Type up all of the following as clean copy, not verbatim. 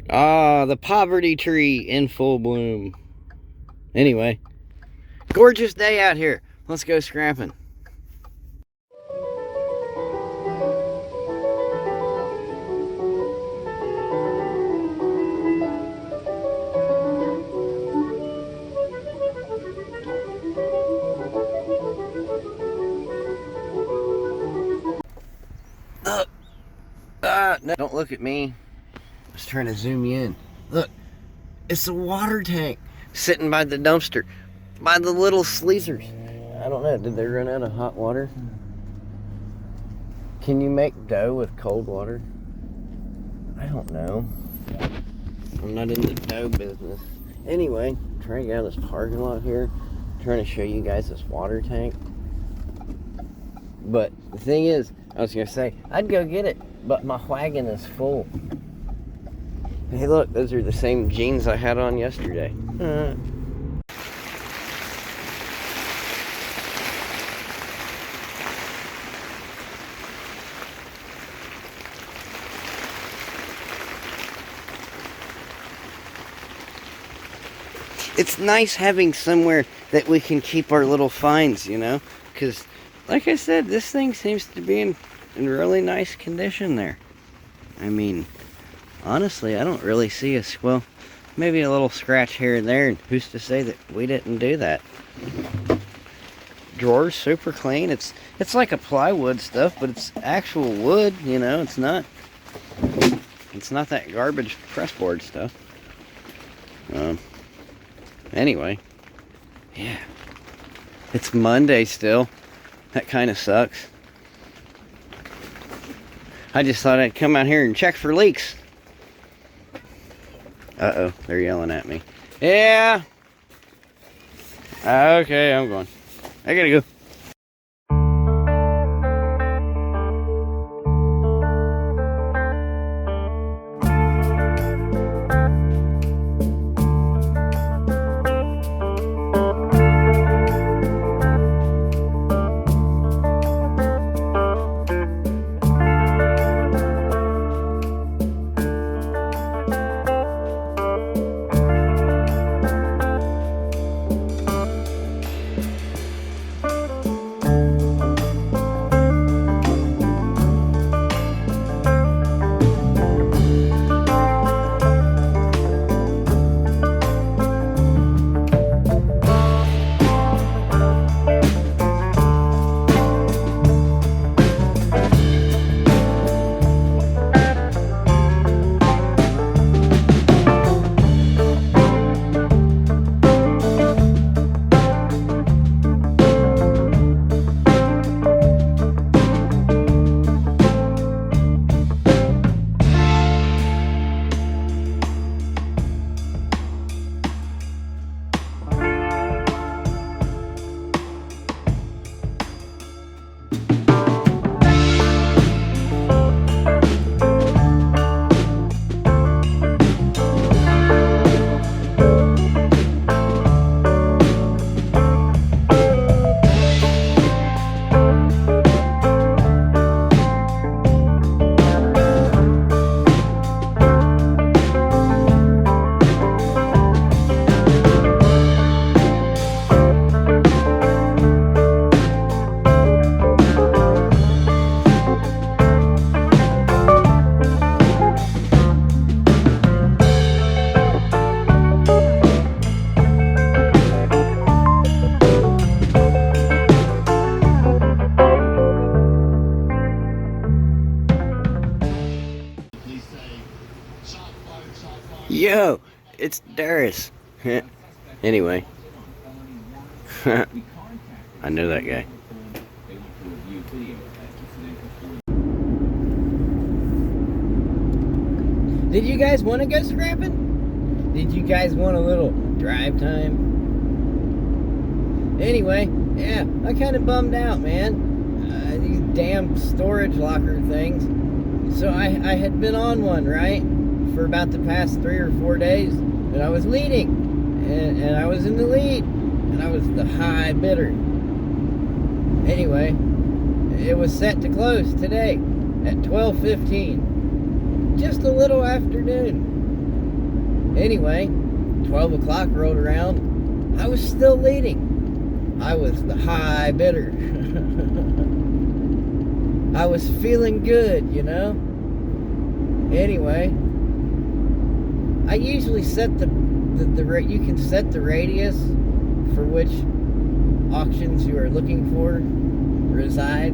Ah, the poverty tree in full bloom. Anyway, gorgeous day out here. Let's go scrapping. Look. No, don't look at me. I was trying to zoom you in. Look, it's a water tank sitting by the dumpster, by the little sleezers. I don't know, did they run out of hot water? Can you make dough with cold water? I don't know. I'm not in the dough business. Anyway, trying to get out of this parking lot here, trying to show you guys this water tank. But the thing is, I was gonna say, I'd go get it, but my wagon is full. Hey look, those are the same jeans I had on yesterday. It's nice having somewhere that we can keep our little finds, you know? Because, like I said, this thing seems to be in really nice condition there. I mean, honestly, I don't really see well, maybe a little scratch here and there, and who's to say that we didn't do that? Drawers super clean. It's like a plywood stuff, but it's actual wood, you know? It's not that garbage pressboard stuff. Anyway, yeah, it's Monday still. That kind of sucks. I just thought I'd come out here and check for leaks. Uh-oh, they're yelling at me. Yeah. Okay, I'm going. I gotta go. Yo, it's Darius. Anyway. I know that guy. Did you guys want to go scrapping? Did you guys want a little drive time? Anyway, yeah, I'm kind of bummed out, man. These damn storage locker things. So I had been on one, right? For about the past 3 or 4 days. And I was leading. And I was in the lead. And I was the high bidder. Anyway, it was set to close today at 12:15. Just a little afternoon. Anyway, 12 o'clock rolled around. I was still leading. I was the high bidder. I was feeling good, you know? Anyway, I usually set you can set the radius for which auctions you are looking for reside.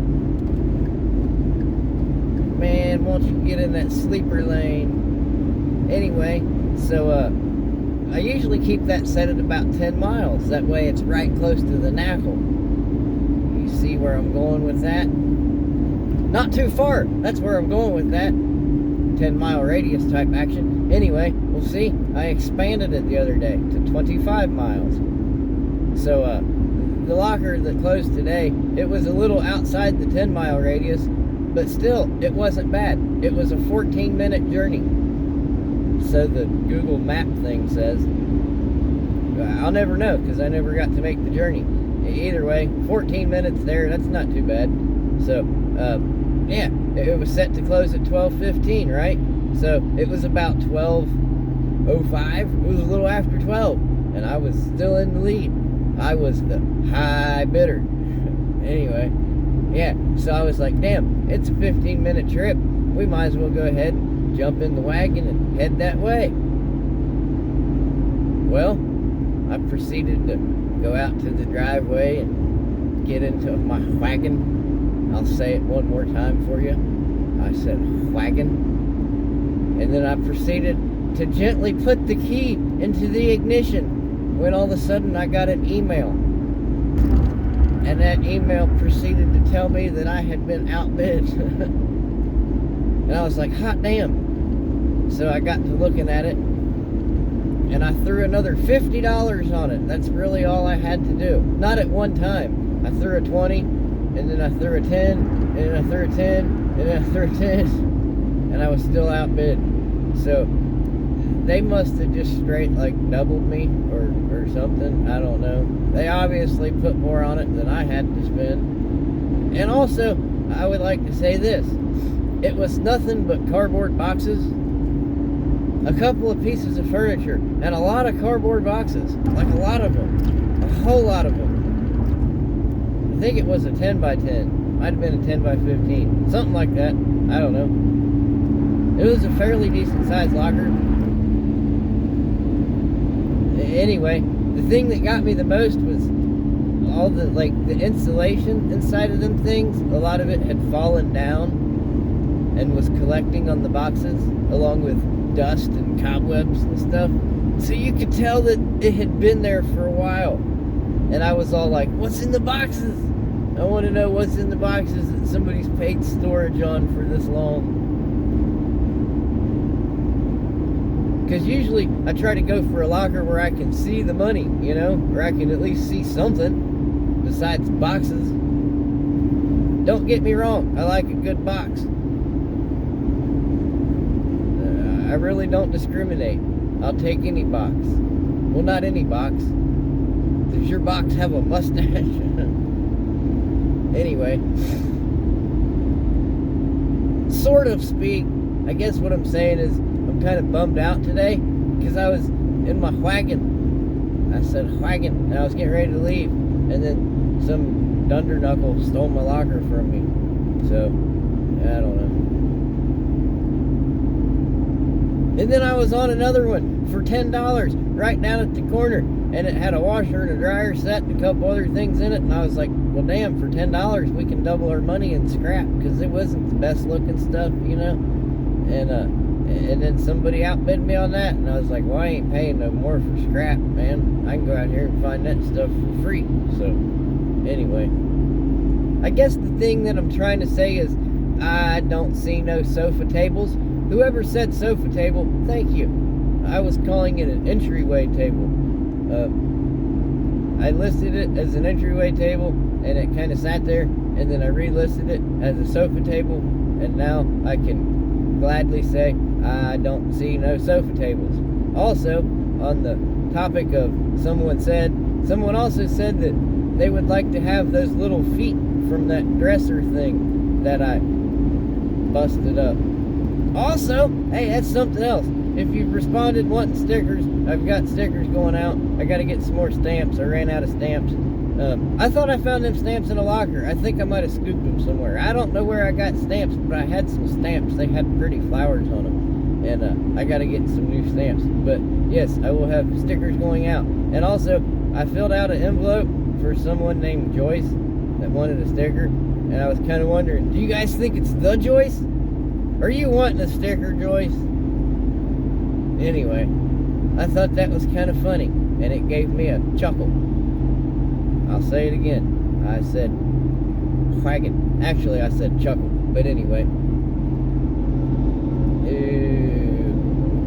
Man, won't you get in that sleeper lane? Anyway, so I usually keep that set at about 10 miles. That way it's right close to the knackle. You see where I'm going with that? Not too far. That's where I'm going with that. 10-mile radius type action. Anyway, we'll see. I expanded it the other day to 25 miles. So, the locker that closed today, it was a little outside the 10-mile radius, but still, it wasn't bad. It was a 14-minute journey. So the Google map thing says. I'll never know, because I never got to make the journey. Either way, 14 minutes there, that's not too bad. So, yeah, it was set to close at 12:15, right? So it was about 12:05. It was a little after 12, and I was still in the lead. I was the high bidder. Anyway, yeah, so I was like, damn, it's a 15-minute trip. We might as well go ahead and jump in the wagon and head that way. Well, I proceeded to go out to the driveway and get into my wagon. I'll say it one more time for you. I said wagon. And then I proceeded to gently put the key into the ignition when all of a sudden I got an email. And that email proceeded to tell me that I had been outbid. And I was like, hot damn. So I got to looking at it, and I threw another $50 on it. That's really all I had to do. Not at one time. I threw a 20, and then I threw a 10, and then I threw a 10, and then I threw a 10, and I was still outbid. So they must have just straight like doubled me or something. I don't know. They obviously put more on it than I had to spend. And also, I would like to say this. It was nothing but cardboard boxes, a couple of pieces of furniture, and a lot of cardboard boxes. Like a lot of them. A whole lot of them. I think it was a 10 by 10. Might have been a 10 by 15. Something like that. I don't know. It was a fairly decent sized locker. Anyway, the thing that got me the most was all the insulation inside of them things. A lot of it had fallen down and was collecting on the boxes along with dust and cobwebs and stuff. So you could tell that it had been there for a while. And I was all like, what's in the boxes? I want to know what's in the boxes that somebody's paid storage on for this long. Because usually I try to go for a locker where I can see the money, you know, where I can at least see something besides boxes. Don't get me wrong, I like a good box. I really don't discriminate. I'll take any box. Well, not any box. Does your box have a mustache? Anyway. Sort of speak. I guess what I'm saying is I'm kind of bummed out today because I was in my wagon. I said wagon, and I was getting ready to leave. And then some dunder knuckle stole my locker from me. So, I don't know. And then I was on another one for $10 right down at the corner, and it had a washer and a dryer set and a couple other things in it, and I was like, well damn, for $10 we can double our money in scrap, because it wasn't the best looking stuff, you know. And then somebody outbid me on that, and I was like, well, I ain't paying no more for scrap, man. I can go out here and find that stuff for free. So anyway, I guess the thing that I'm trying to say is I don't see no sofa tables. Whoever said sofa table, thank you. I was calling it an entryway table. I listed it as an entryway table, and it kind of sat there, and then I relisted it as a sofa table, and now I can gladly say I don't see no sofa tables. Also, on the topic of someone also said that they would like to have those little feet from that dresser thing that I busted up. Also, hey, that's something else. If you've responded wanting stickers, I've got stickers going out. I got to get some more stamps. I ran out of stamps. I thought I found them stamps in a locker. I think I might have scooped them somewhere. I don't know where I got stamps, but I had some stamps. They had pretty flowers on them. And I got to get some new stamps. But yes, I will have stickers going out. And also, I filled out an envelope for someone named Joyce that wanted a sticker. And I was kind of wondering, do you guys think it's the Joyce? Are you wanting a sticker, Joyce? Anyway, I thought that was kind of funny. And it gave me a chuckle. I'll say it again. I said wagon. Actually, I said chuckle. But anyway.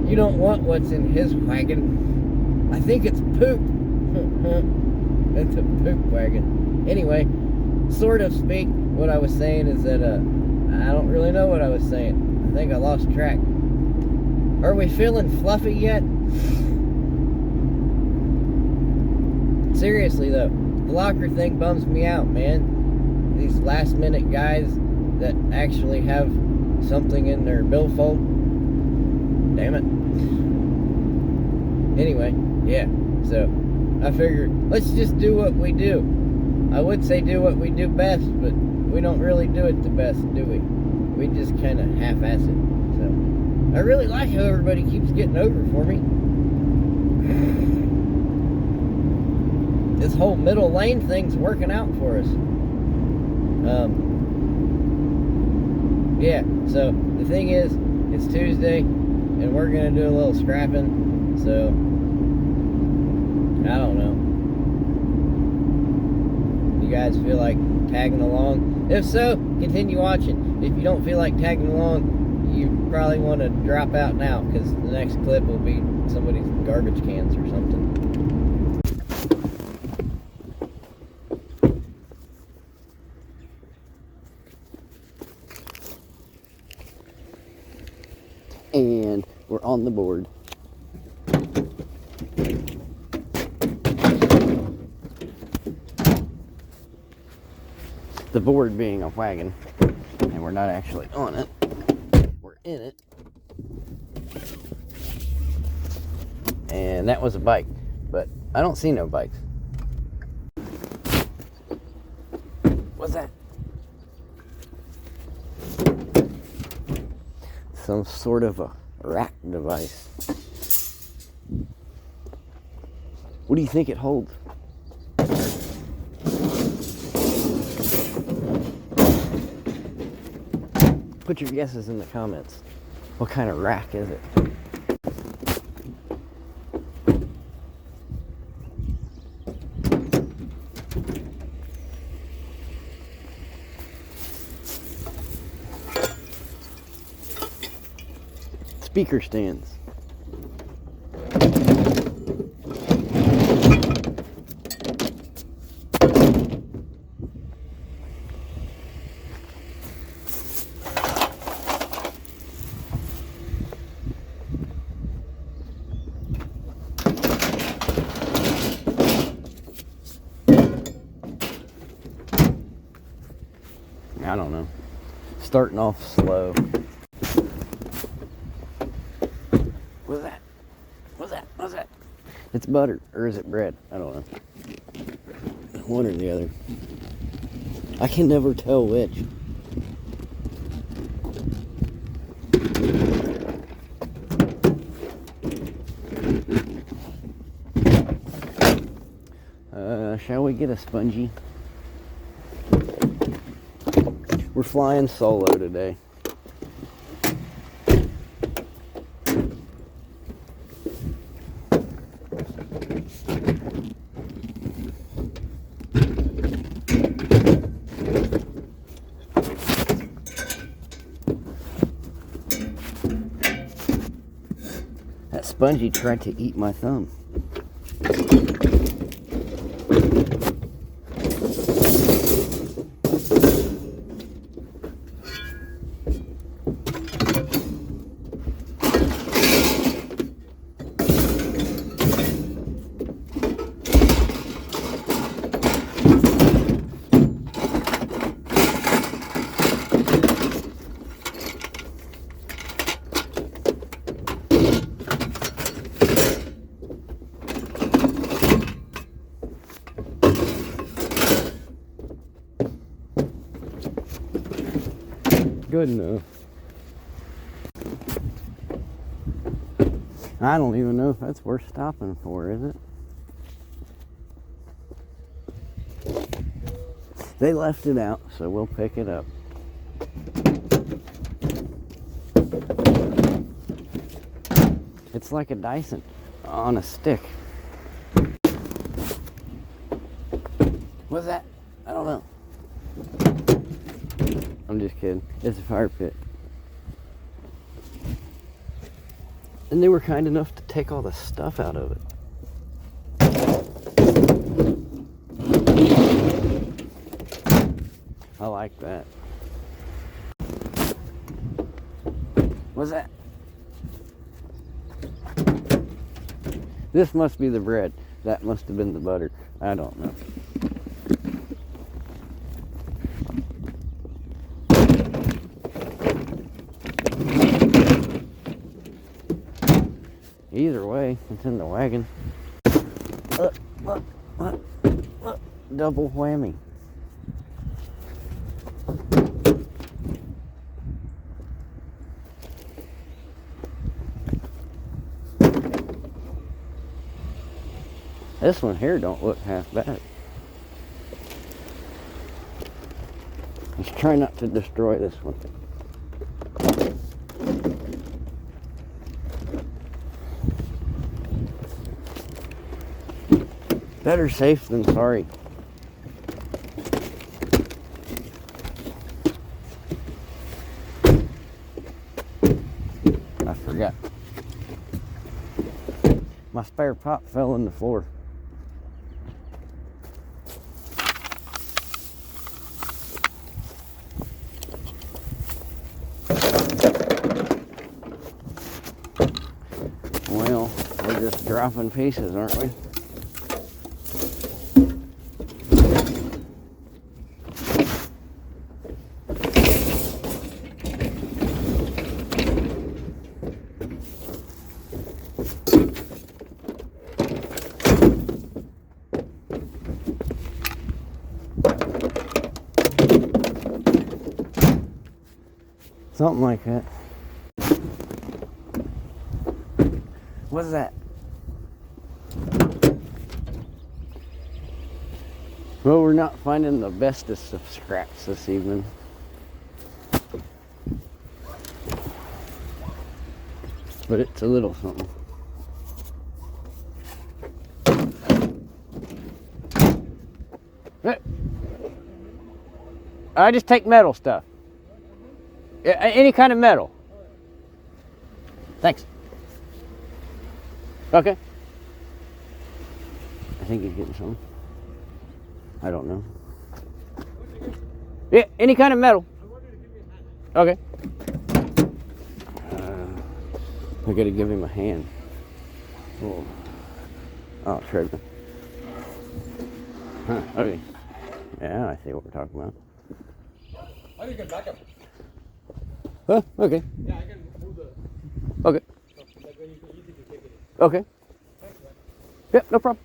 You don't want what's in his wagon. I think it's poop. It's a poop wagon. Anyway, sort of speak, what I was saying is that I don't really know what I was saying. I think I lost track. Are we feeling fluffy yet? Seriously though, the locker thing bums me out, man. These last minute guys that actually have something in their billfold. Damn it. Anyway, yeah, so I figured let's just do what we do. I would say do what we do best, but we don't really do it the best, do we? We just kind of half-ass it. So I really like how everybody keeps getting over for me. This whole middle lane thing's working out for us. Yeah, so the thing is, it's Tuesday, and we're gonna do a little scrapping, so I don't know. You guys feel like tagging along? If so, continue watching. If you don't feel like tagging along, you probably want to drop out now, because the next clip will be somebody's garbage cans or something. And we're on the board. The board being a wagon, and we're not actually on it, we're in it. And that was a bike, but I don't see no bikes. What's that? Some sort of a rack device. What do you think it holds? Put your guesses in the comments. What kind of rack is it? Speaker stands. I don't know. Starting off slow. What's that? What's that? What's that? It's butter, or is it bread? I don't know. One or the other. I can never tell which. Shall we get a spongy? We're flying solo today. That spongy tried to eat my thumb. good enough. I don't even know if that's worth stopping for, is it? They left it out, so we'll pick it up. It's like a Dyson on a stick. What's that? I don't know. I'm just kidding. It's a fire pit. And they were kind enough to take all the stuff out of it. I like that. What's that? This must be the bread. That must have been the butter. I don't know. Either way, it's in the wagon. Look. Double whammy. This one here don't look half bad. Let's try not to destroy this one. Better safe than sorry. I forgot. My spare pop fell on the floor. Well, we're just dropping pieces, aren't we? Something like that. What's that? Well, we're not finding the bestest of scraps this evening. But it's a little something. I just take metal stuff. Any kind of metal. Thanks. Okay. I think he's getting some. I don't know. Yeah, any kind of metal. Okay. I gotta give him a hand. Oh, treadmill. Huh, okay. Yeah, I see what we're talking about. Oh, you can back up. Huh? Okay. Yeah, I can move the... Okay. Like when you can easily take it. Okay. Thanks, man. Yep, no problem.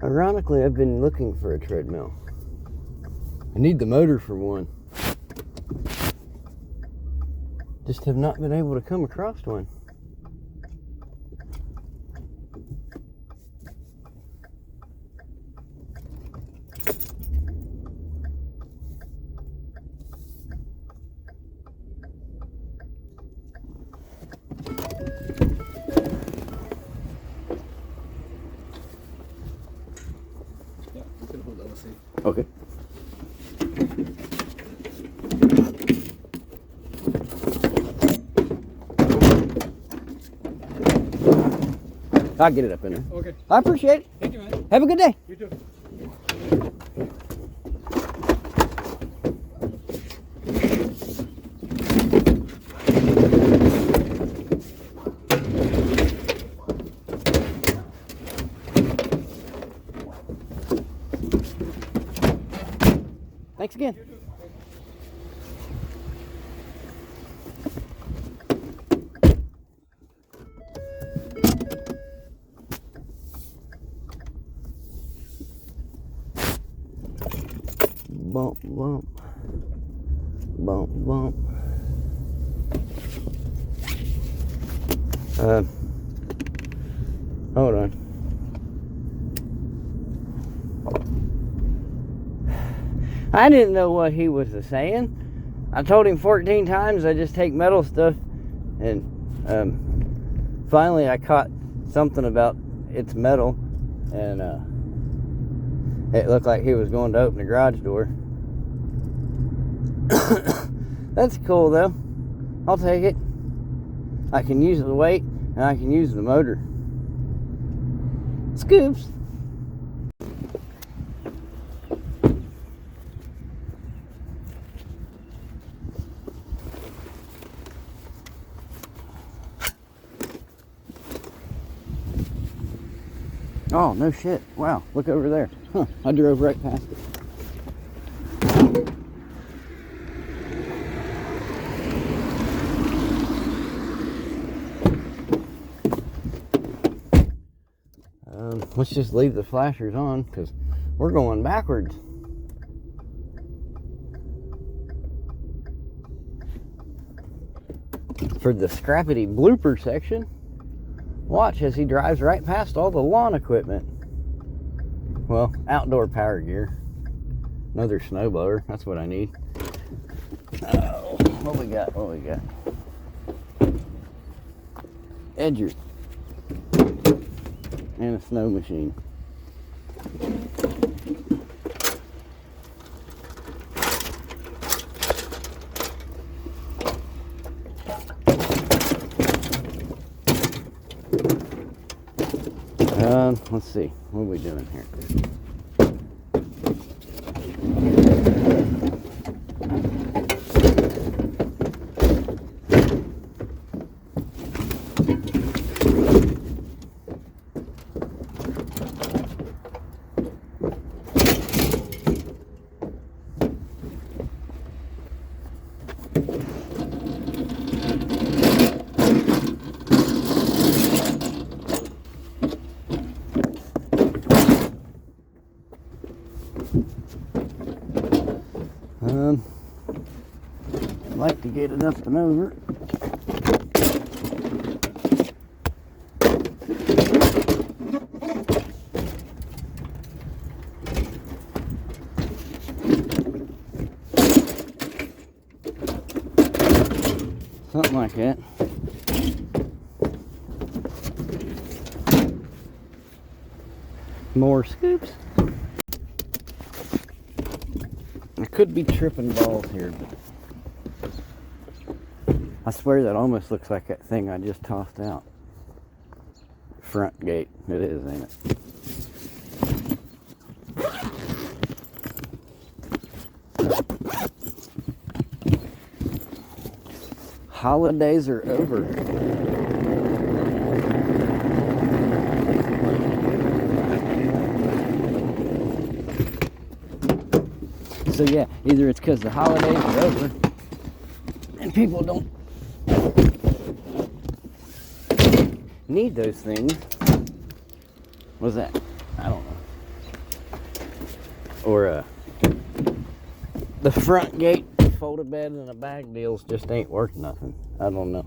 Ironically, I've been looking for a treadmill. I need the motor for one. Just have not been able to come across one. Yeah, you can hold the seat. Okay. I'll get it up in there. Okay. I appreciate it. Thank you, man. Have a good day. You too. Thanks again. Hold on. I didn't know what he was saying. I told him 14 times I just take metal stuff, and finally I caught something about it's metal, and it looked like he was going to open the garage door. That's cool though. I'll take it. I can use the weight and I can use the motor. Scoops. Oh, no shit. Wow, look over there. Huh, I drove right past it. Let's just leave the flashers on because we're going backwards. For the scrappity blooper section, watch as he drives right past all the lawn equipment. Well, outdoor power gear. Another snowblower. That's what I need. Oh, what we got? What we got? Edger. And a snow machine. Let's see. What are we doing here? I'd like to get it up and over. Something like that. More scoops. I could be tripping balls here, but I swear that almost looks like that thing I just tossed out. Front gate. It is, ain't it? Holidays are over. So yeah, either it's because the holidays are over and people don't need those things. What's that? I don't know. Or the front gate fold-a bed and a bag deals just ain't worth nothing. I don't know.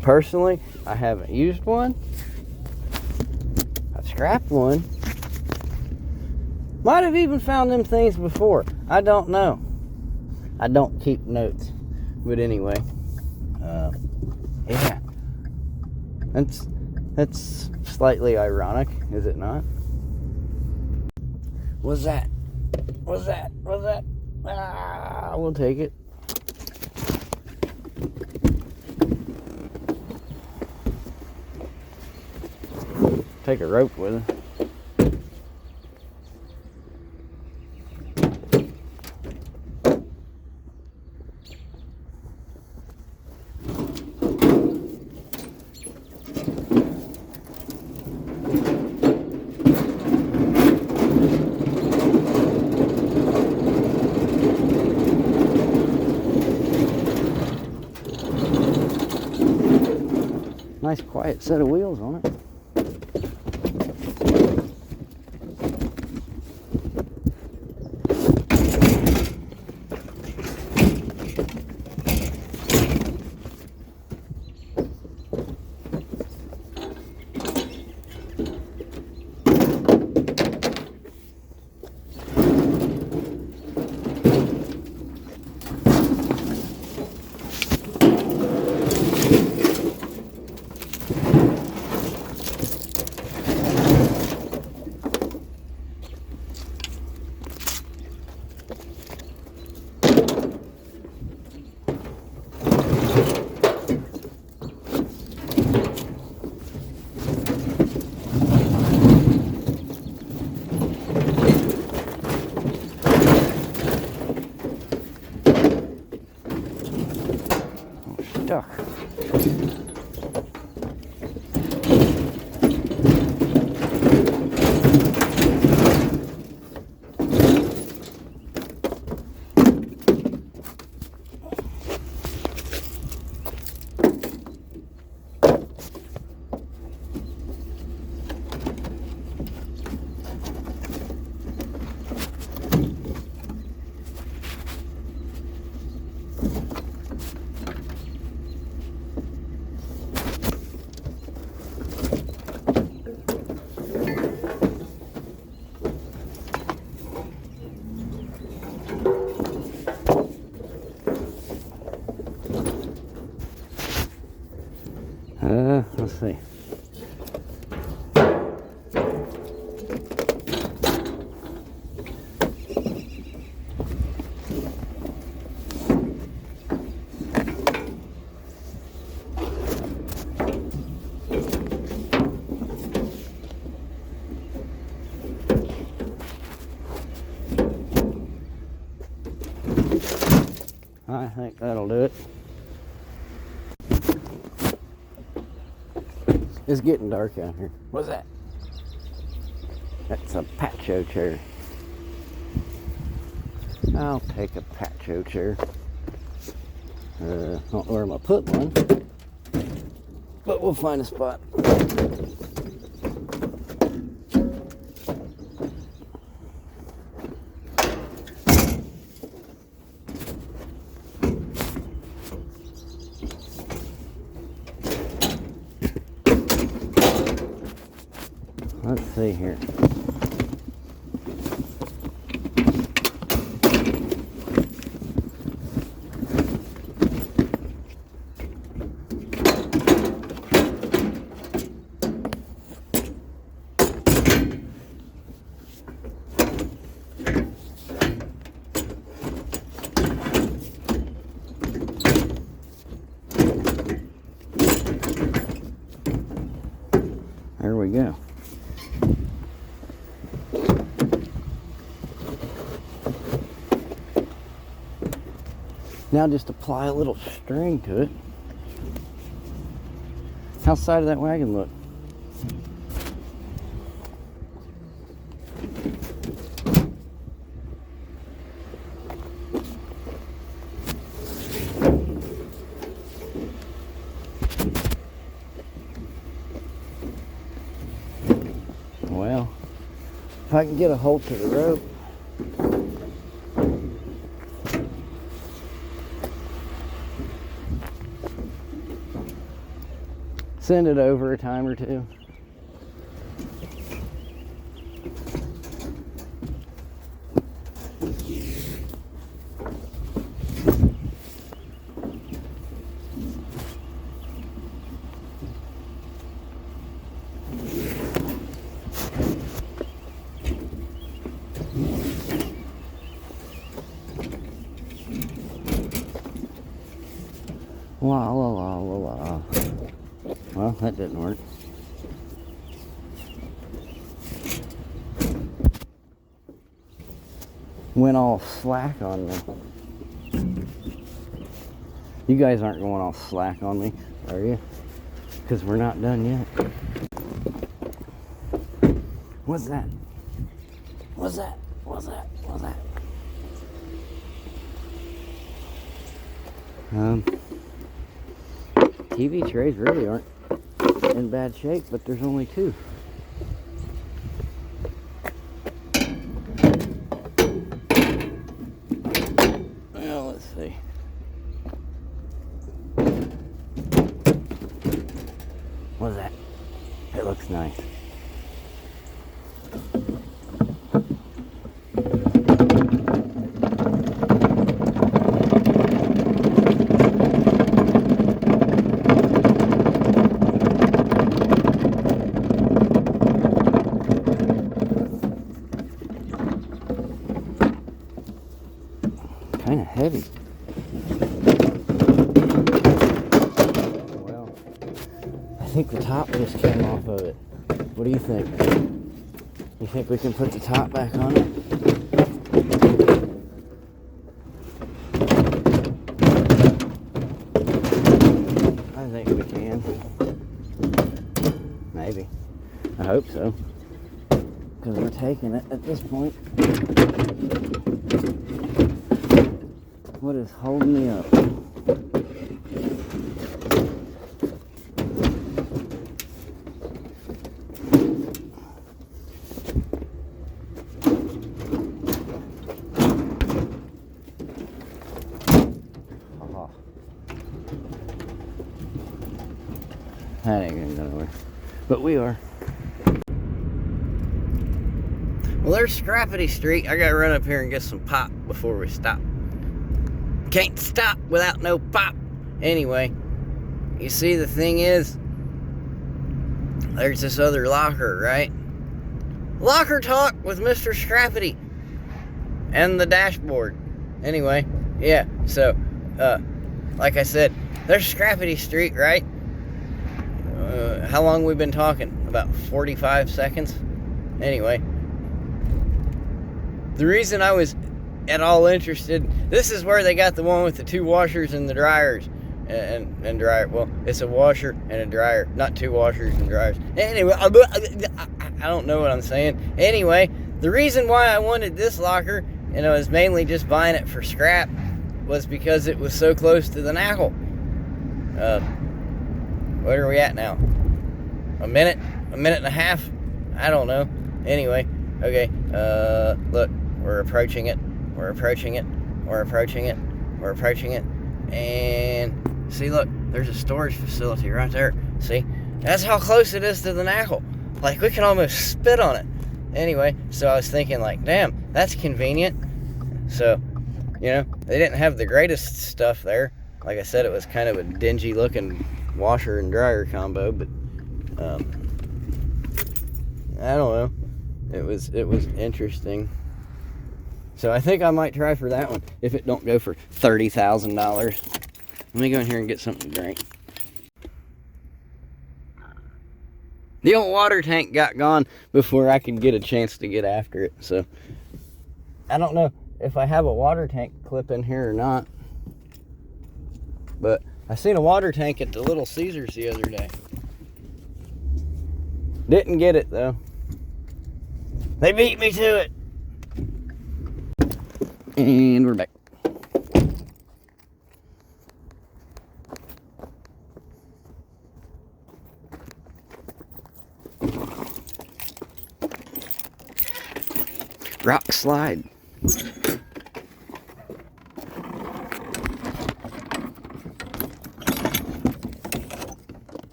Personally, I haven't used one. I've scrapped one. Might have even found them things before. I don't know. I don't keep notes. But anyway, yeah. That's slightly ironic, is it not? What's that? What's that? What's that? Ah, we'll take it. Take a rope with it. Nice quiet set of wheels on it. stuck. Let's see. I think that'll do it. It's getting dark out here. What's that? That's a patio chair. I'll take a patio chair. I don't know where I'm gonna put one, but we'll find a spot. Let's see here. There we go. Now just apply a little string to it. How's the side of that wagon look? Well, if I can get a hold to the rope. Send it over a time or two. La la la la la. Well, that didn't work. Went all slack on me. You guys aren't going all slack on me, are you? Because we're not done yet. What's that? What's that? What's that? What's that? TV trays really aren't in bad shape, but there's only two. Well, let's see. What's that? It looks nice. Kind of heavy. Well, I think the top just came off of it. What do you think? You think we can put the top back on it? I think we can. Maybe. I hope so. Because we're taking it at this point. What is holding me up? That ain't gonna work. But we are. Well, there's Scrappity Street. I gotta run up here and get some pop before we stop. Can't stop without no pop. Anyway, you see, the thing is, there's this other locker, right? Locker talk with Mr. Scrappity and the dashboard. Anyway, yeah, so, like I said, there's Scrappity Street, right? How long we been talking? About 45 seconds? Anyway, the reason I was at all interested, this is where they got the one with the 2 washers and the dryers. And dryer. Well, it's a washer and a dryer, not 2 washers and dryers. Anyway, I don't know what I'm saying. Anyway, the reason why I wanted this locker, and I was mainly just buying it for scrap, was because it was so close to the knuckle. What are we at now? A minute and a half? I don't know. Anyway, okay, look, we're approaching it, and see, look, there's a storage facility right there. See, that's how close it is to the knuckle. Like, we can almost spit on it. Anyway, so I was thinking, like, damn, that's convenient. So, you know, they didn't have the greatest stuff there. Like I said, it was kind of a dingy looking washer and dryer combo, but I don't know. It was interesting. So I think I might try for that one if it don't go for $30,000. Let me go in here and get something to drink. The old water tank got gone before I could get a chance to get after it. So I don't know if I have a water tank clip in here or not. But I seen a water tank at the Little Caesars the other day. Didn't get it though. They beat me to it. And we're back. Rock slide.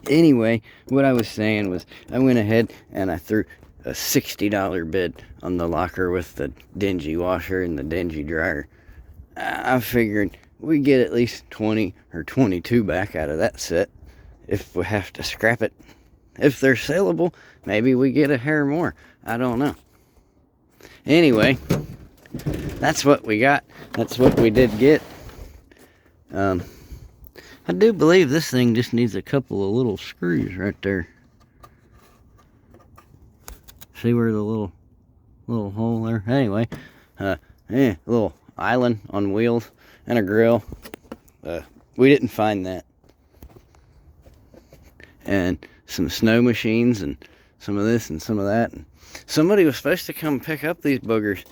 Anyway, what I was saying was I went ahead and I threw a $60 bid on the locker with the dingy washer and the dingy dryer. I figured we get at least 20 or 22 back out of that set if we have to scrap it. If they're saleable, maybe we get a hair more. I don't know. Anyway, that's what we got. That's what we did get. I do believe this thing just needs a couple of little screws right there. See where the little hole there? Anyway, little island on wheels and a grill. We didn't find that. And some snow machines and some of this and some of that. And somebody was supposed to come pick up these boogers.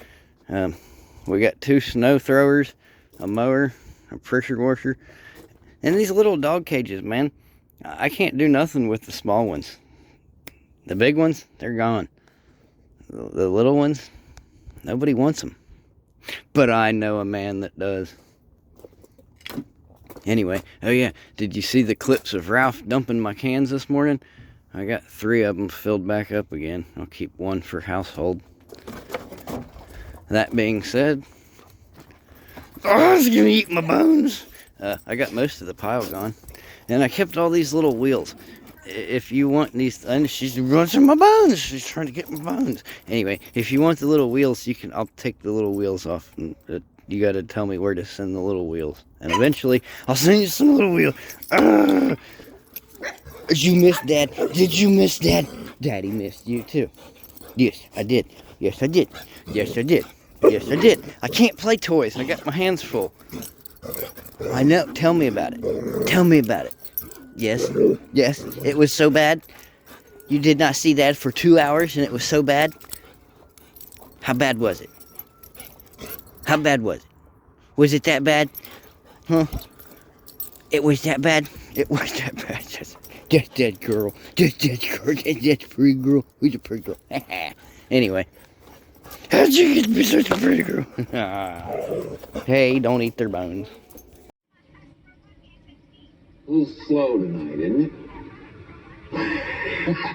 We got 2 snow throwers, a mower, a pressure washer, and these little dog cages, man. I can't do nothing with the small ones. The big ones, they're gone. The little ones, nobody wants them. But I know a man that does. Anyway, oh yeah, did you see the clips of Ralph dumping my cans this morning? I got 3 of them filled back up again. I'll keep 1 for household. That being said, oh, it's gonna eat my bones. I got most of the pile gone. And I kept all these little wheels. If you want these, and she's running my bones. She's trying to get my bones. Anyway, if you want the little wheels, I'll take the little wheels off. And, you got to tell me where to send the little wheels. And eventually, I'll send you some little wheels. Did you miss Dad? Did you miss Dad? Daddy missed you too. Yes, I did. Yes, I did. Yes, I did. Yes, I did. I can't play toys. I got my hands full. I know. Tell me about it. Tell me about it. Yes. Yes. It was so bad. You did not see Dad for 2 hours and it was so bad. How bad was it? How bad was it? Was it that bad? Huh? It was that bad? It was that bad. That's that girl. That's that girl. That's pretty girl. Who's a pretty girl? Anyway. How'd you get to be such a pretty girl? Hey, don't eat their bones. A little slow tonight, isn't it?